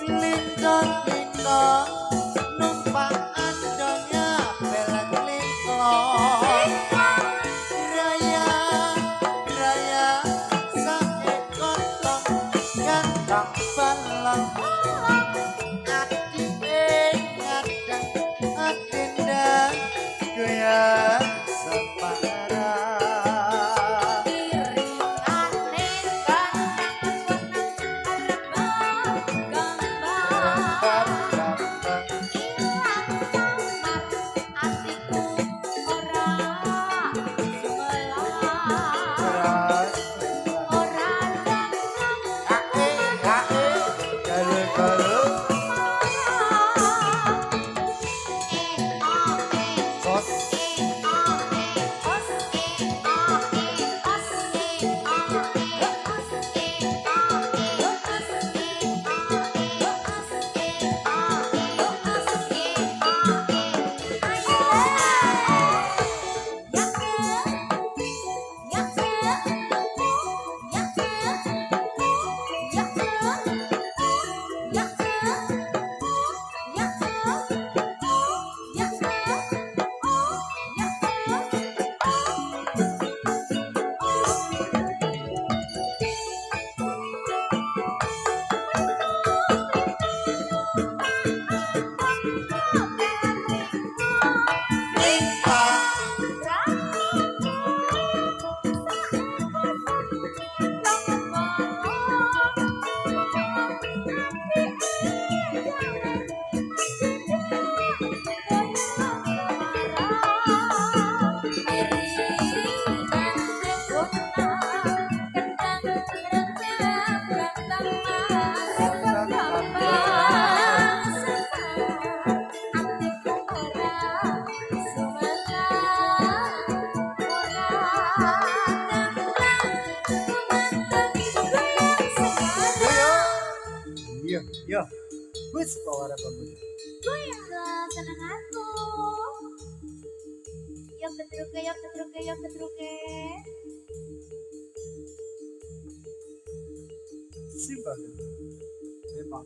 Lintang-lintang numpak andongnya pelan linglong raya raya saekor tong gantang balang adike ngadang adenda goyang separa Yo, wis power apa budi? Goyang dong, seneng aku. Yuk ketruke, yuk ketruke, yuk ketruke. Simpel. Memang.